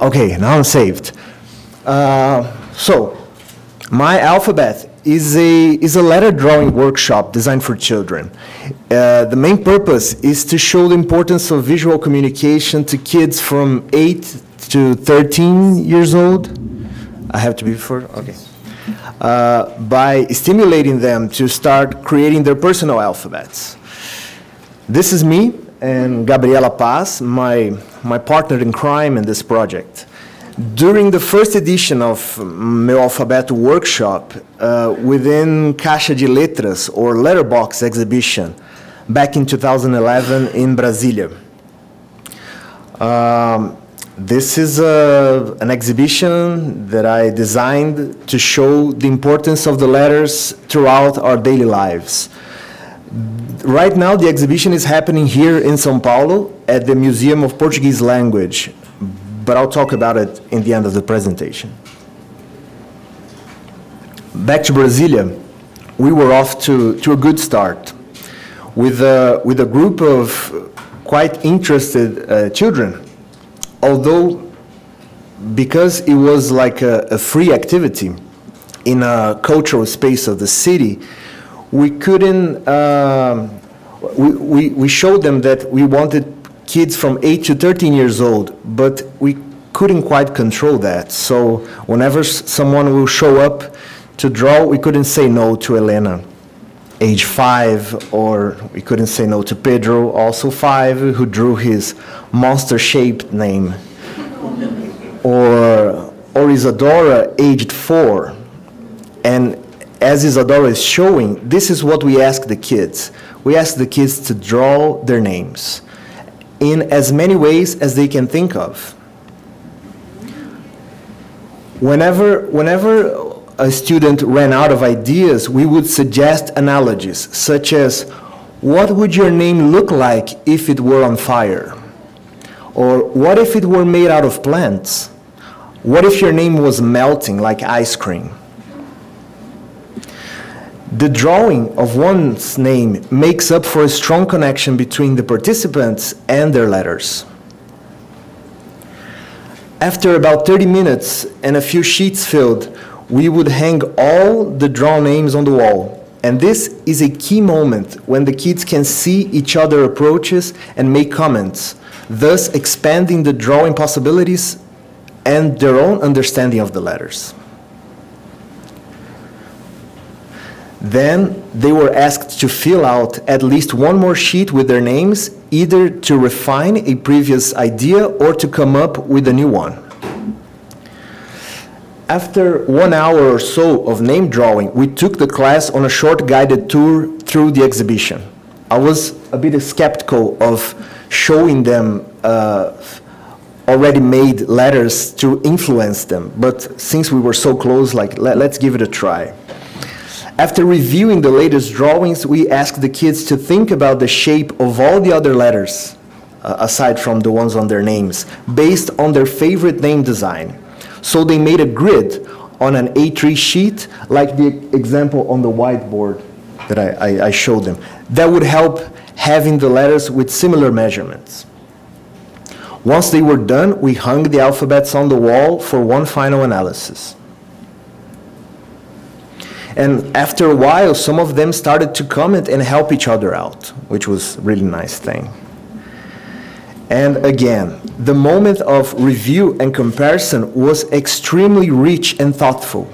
Okay, now I'm saved. So, My Alphabet is a letter drawing workshop designed for children. The main purpose is to show the importance of visual communication to kids from 8 to 13 years old. I have to be before? Okay. By stimulating them to start creating their personal alphabets. This is me and Gabriela Pas, my partner in crime in this project. During the first edition of Meu Alfabeto workshop, within Caixa de Letras, or Letterbox exhibition, back in 2011 in Brasilia. This is an exhibition that I designed to show the importance of the letters throughout our daily lives. Right now, the exhibition is happening here in São Paulo at the Museum of Portuguese Language, but I'll talk about it in the end of the presentation. Back to Brasilia, we were off to a good start with a group of quite interested children. Although, because it was like a free activity in a cultural space of the city, we couldn't, we showed them that we wanted kids from 8 to 13 years old, but we couldn't quite control that. So whenever someone will show up to draw, we couldn't say no to Elena, age 5, or we couldn't say no to Pedro, also 5, who drew his monster-shaped name, or Isadora, aged 4. And as Isadora is showing, this is what we ask the kids. We ask the kids to draw their names in as many ways as they can think of. Whenever a student ran out of ideas, we would suggest analogies, such as, what would your name look like if it were on fire? Or what if it were made out of plants? What if your name was melting like ice cream? The drawing of one's name makes up for a strong connection between the participants and their letters. After about 30 minutes and a few sheets filled, we would hang all the drawn names on the wall. And this is a key moment when the kids can see each other approaches and make comments, thus expanding the drawing possibilities and their own understanding of the letters. Then they were asked to fill out at least one more sheet with their names, either to refine a previous idea or to come up with a new one. After 1 hour or so of name drawing, we took the class on a short guided tour through the exhibition. I was a bit skeptical of showing them already made letters to influence them, but since we were so close, like, let's give it a try. After reviewing the latest drawings, we asked the kids to think about the shape of all the other letters, aside from the ones on their names, based on their favorite name design. So they made a grid on an A3 sheet, like the example on the whiteboard that I showed them. That would help having the letters with similar measurements. Once they were done, we hung the alphabets on the wall for one final analysis. And after a while, some of them started to comment and help each other out, which was a really nice thing. And again, the moment of review and comparison was extremely rich and thoughtful.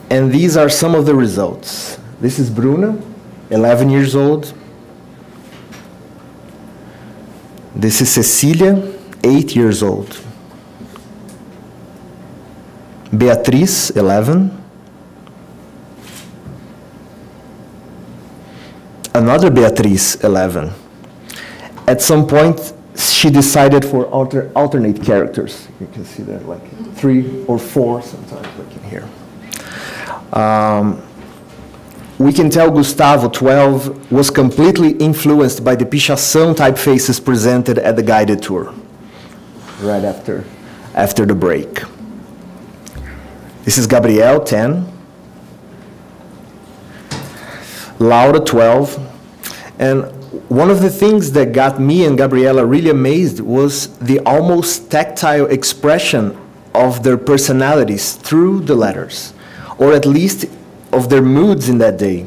And these are some of the results. This is Bruna, 11 years old. This is Cecilia, 8 years old. Beatriz, 11. Another Beatriz, 11. At some point, she decided for alternate characters. You can see that, like 3 or 4 sometimes, like in here. We can tell Gustavo, 12, was completely influenced by the pichação typefaces presented at the guided tour, right after the break. This is Gabrielle, 10. Laura, 12. And one of the things that got me and Gabriela really amazed was the almost tactile expression of their personalities through the letters, or at least of their moods in that day.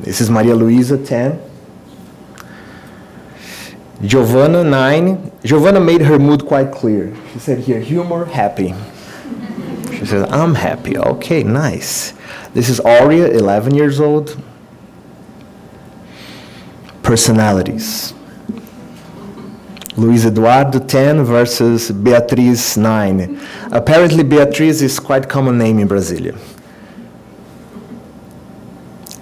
This is Maria Luisa, 10. Giovanna, 9. Giovanna made her mood quite clear. She said here, humor, happy. She said, I'm happy. Okay, nice. This is Aurea, 11 years old. Personalities. Luiz Eduardo, 10, versus Beatriz, 9. Apparently, Beatriz is quite a common name in Brasilia.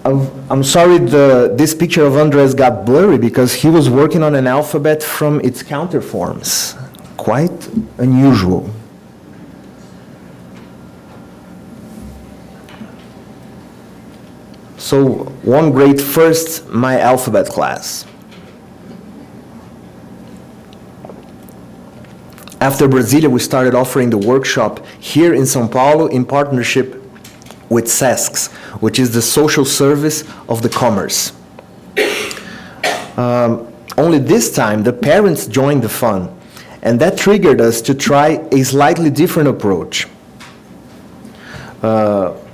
I'm sorry this picture of Andres got blurry because he was working on an alphabet from its counterforms. Quite unusual. So, one great first, my alphabet class. After Brasilia, we started offering the workshop here in São Paulo in partnership with SESC, which is the social service of the commerce. Only this time, the parents joined the fun, and that triggered us to try a slightly different approach.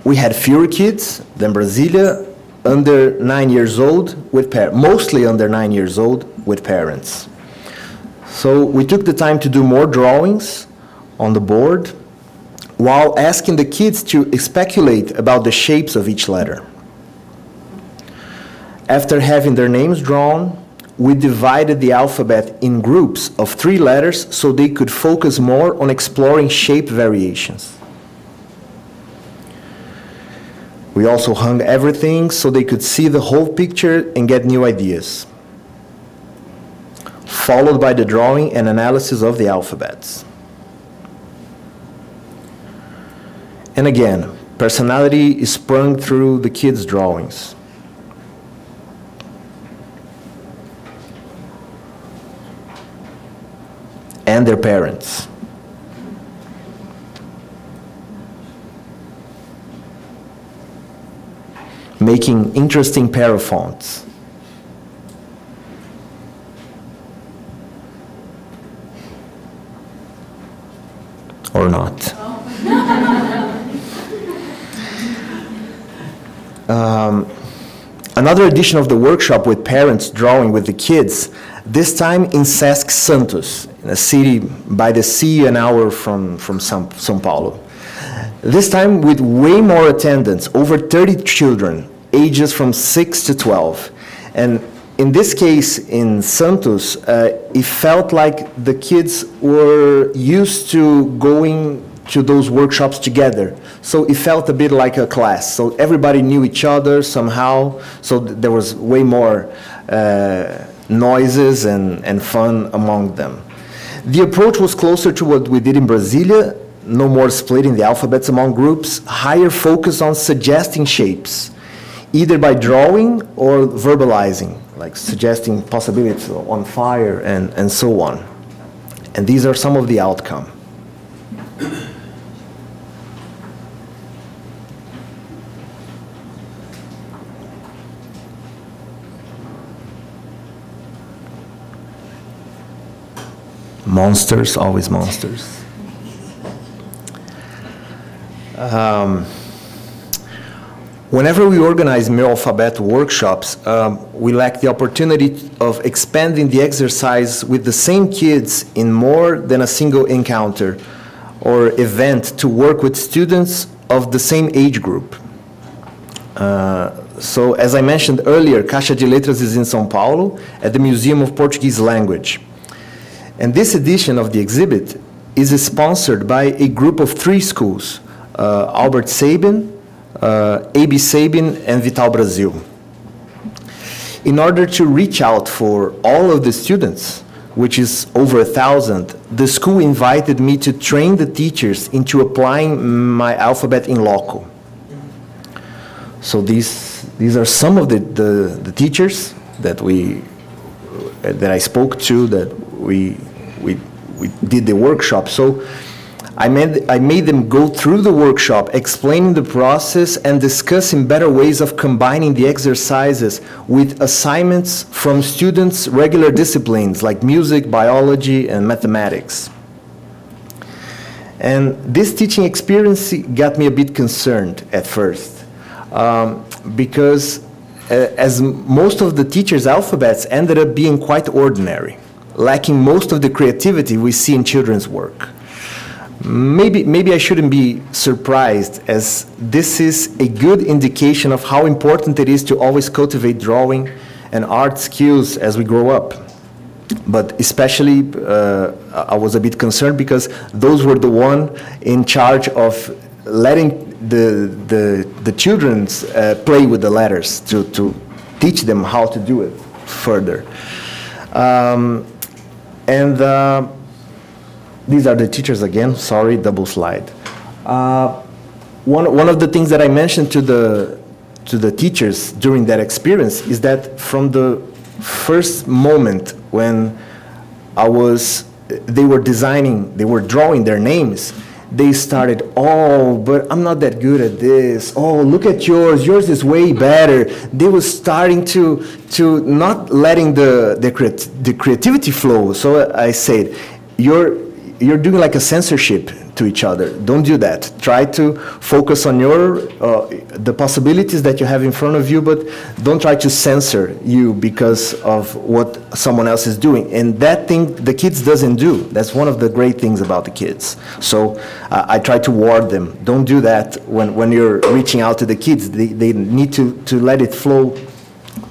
We had fewer kids than Brasilia, under 9 years old, mostly under 9 years old, with parents. So we took the time to do more drawings on the board, while asking the kids to speculate about the shapes of each letter. After having their names drawn, we divided the alphabet in groups of 3 letters so they could focus more on exploring shape variations. We also hung everything so they could see the whole picture and get new ideas, followed by the drawing and analysis of the alphabets. And again, personality is sprung through the kids' drawings. And their parents. Making interesting pair of fonts. Or not. Another edition of the workshop with parents drawing with the kids, this time in SESC Santos, in a city by the sea an hour from São Paulo. This time with way more attendance, over 30 children, ages from 6 to 12. And in this case, in Santos, it felt like the kids were used to going to those workshops together. So it felt a bit like a class. So everybody knew each other somehow. So there was way more noises and fun among them. The approach was closer to what we did in Brasilia. No more splitting the alphabets among groups. Higher focus on suggesting shapes, either by drawing or verbalizing, like suggesting possibilities on fire and so on. And these are some of the outcome. Monsters, always monsters. Whenever we organize Meu Alfabeto workshops, we lack the opportunity of expanding the exercise with the same kids in more than a single encounter or event to work with students of the same age group. So, as I mentioned earlier, Caixa de Letras is in São Paulo at the Museum of Portuguese Language. And this edition of the exhibit is sponsored by a group of 3 schools, Albert Sabin, AB Sabin, and Vital Brasil. In order to reach out for all of the students, which is over 1,000, the school invited me to train the teachers into applying my alphabet in loco. So these are some of the teachers that I spoke to, that we did the workshop. So I made them go through the workshop, explaining the process and discussing better ways of combining the exercises with assignments from students' regular disciplines like music, biology, and mathematics. And this teaching experience got me a bit concerned at first, because as most of the teachers' alphabets ended up being quite ordinary, lacking most of the creativity we see in children's work. Maybe I shouldn't be surprised, as this is a good indication of how important it is to always cultivate drawing and art skills as we grow up. But especially, I was a bit concerned because those were the one in charge of letting the children play with the letters to teach them how to do it further. These are the teachers again, sorry, double slide. One of the things that I mentioned to the teachers during that experience is that from the first moment when they were drawing their names, they started, oh, but I'm not that good at this. Oh, look at yours is way better. They were starting to not letting the creativity flow. So I said, you're doing like a censorship to each other. Don't do that. Try to focus on the possibilities that you have in front of you, but don't try to censor you because of what someone else is doing. And that thing the kids doesn't do. That's one of the great things about the kids. So I try to warn them. Don't do that when you're reaching out to the kids. They need to let it flow,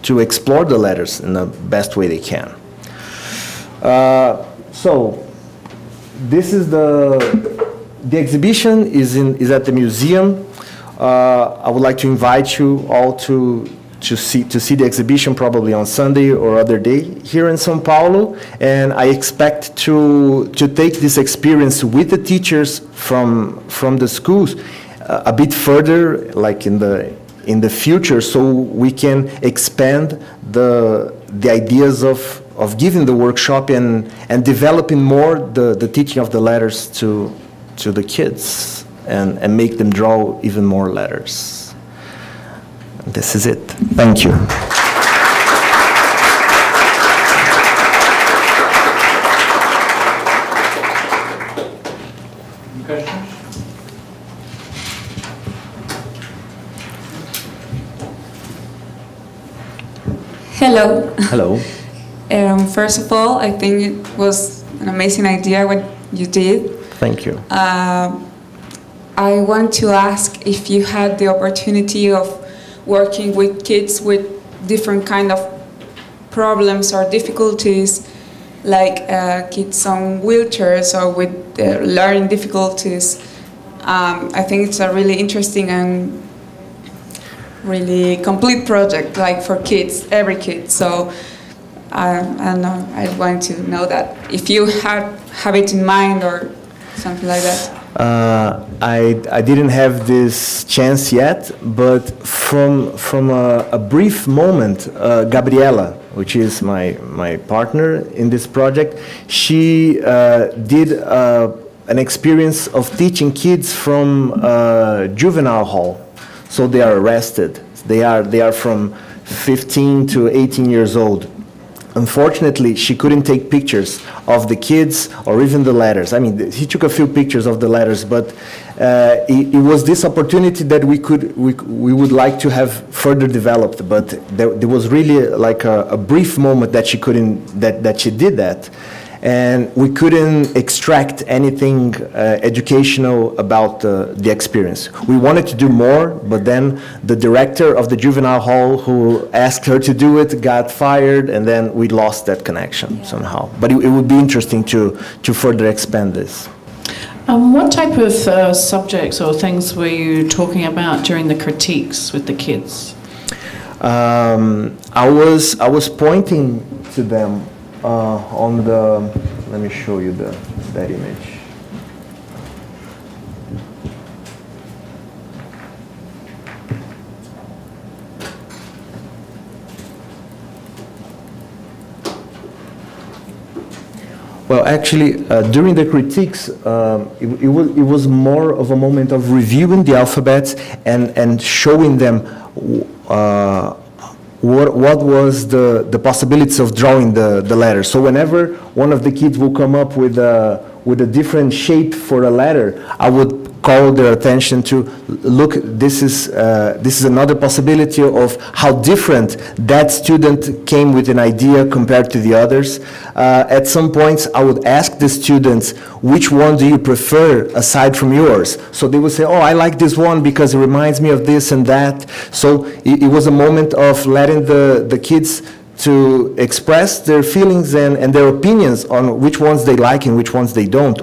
to explore the letters in the best way they can. So this is the exhibition is at the museum. I would like to invite you all to see the exhibition probably on Sunday or other day here in São Paulo. And I expect to take this experience with the teachers from the schools a bit further, like in the future, so we can expand the ideas of giving the workshop and developing more the teaching of the letters to the kids and make them draw even more letters. This is it. Thank you. Questions? Hello. Hello. First of all, I think it was an amazing idea what you did. Thank you. I want to ask if you had the opportunity of working with kids with different kind of problems or difficulties, like kids on wheelchairs or with learning difficulties. I think it's a really interesting and really complete project, like for kids, every kid. So I don't know, I want to know that if you have it in mind or something like that. I didn't have this chance yet, but from a brief moment, Gabriela, which is my partner in this project, she did an experience of teaching kids from juvenile hall. So they are arrested. They are from 15 to 18 years old. Unfortunately, she couldn't take pictures of the kids or even the letters. I mean, he took a few pictures of the letters, but it was this opportunity that we would like to have further developed. But there was really like a brief moment that she couldn't, that she did that, and we couldn't extract anything educational about the experience. We wanted to do more, but then the director of the juvenile hall who asked her to do it got fired, and then we lost that connection somehow. But it would be interesting to further expand this. What type of subjects or things were you talking about during the critiques with the kids? I was pointing to them on the, let me show you that image. Well, actually, during the critiques, it was more of a moment of reviewing the alphabets and showing them what was the possibilities of drawing the letters. So whenever one of the kids will come up with a different shape for a letter, I would call their attention to, look, this is another possibility of how different that student came with an idea compared to the others. At some points, I would ask the students, which one do you prefer aside from yours? So they would say, oh, I like this one because it reminds me of this and that. So it was a moment of letting the kids to express their feelings and their opinions on which ones they like and which ones they don't,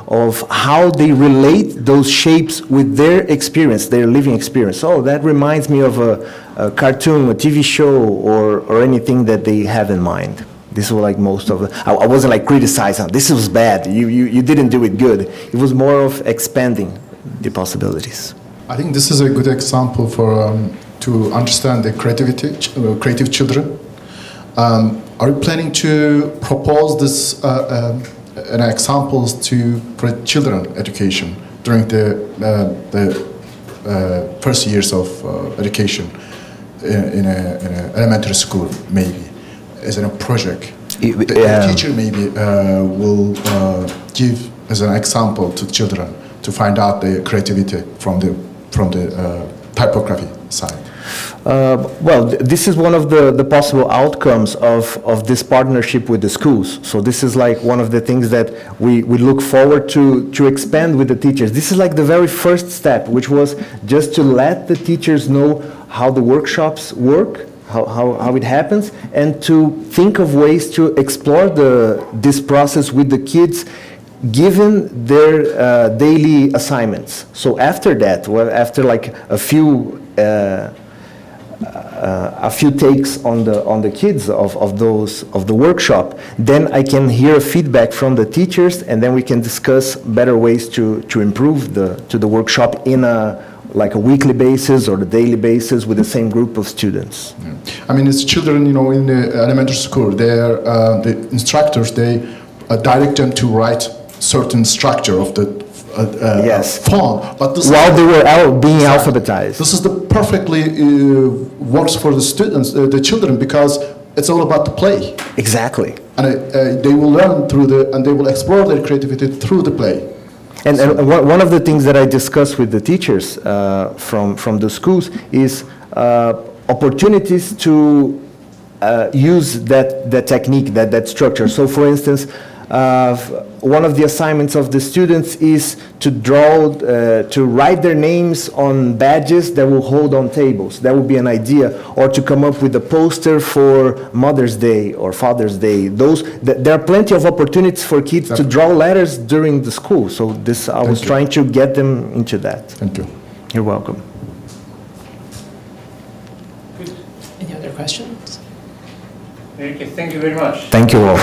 of how they relate those shapes with their experience, their living experience. Oh, that reminds me of a cartoon, a TV show, or anything that they have in mind. This was like most of it. I wasn't like criticizing, this was bad, you didn't do it good. It was more of expanding the possibilities. I think this is a good example for to understand the creative children. Are you planning to propose this examples for children education during the first years of education in an elementary school, maybe, as a project? The teacher maybe will give as an example to children to find out the creativity from the typography side. Well, this is one of the possible outcomes of this partnership with the schools. So this is like one of the things that we look forward to expand with the teachers. This is like the very first step, which was just to let the teachers know how the workshops work, how it happens, and to think of ways to explore this process with the kids, given their daily assignments. So after that, well, after like a few takes on the kids of the workshop, then I can hear feedback from the teachers, and then we can discuss better ways to improve the workshop in like a weekly basis or the daily basis with the same group of students. Yeah. I mean, it's children, you know, in the elementary school, the instructors, they direct them to write certain structure of the yes. font, but this while they were being alphabetized. This is the perfectly works for the students, the children, because it's all about the play. Exactly. And they will learn and they will explore their creativity through the play. And one of the things that I discussed with the teachers from the schools is opportunities to use that technique, that structure. So, for instance, one of the assignments of the students is to draw, to write their names on badges that will hold on tables. That would be an idea. Or to come up with a poster for Mother's Day or Father's Day. There are plenty of opportunities for kids to draw letters during the school. So I was trying to get them into that. Thank you. You're welcome. Any other questions? Henrique, thank you very much. Thank you all.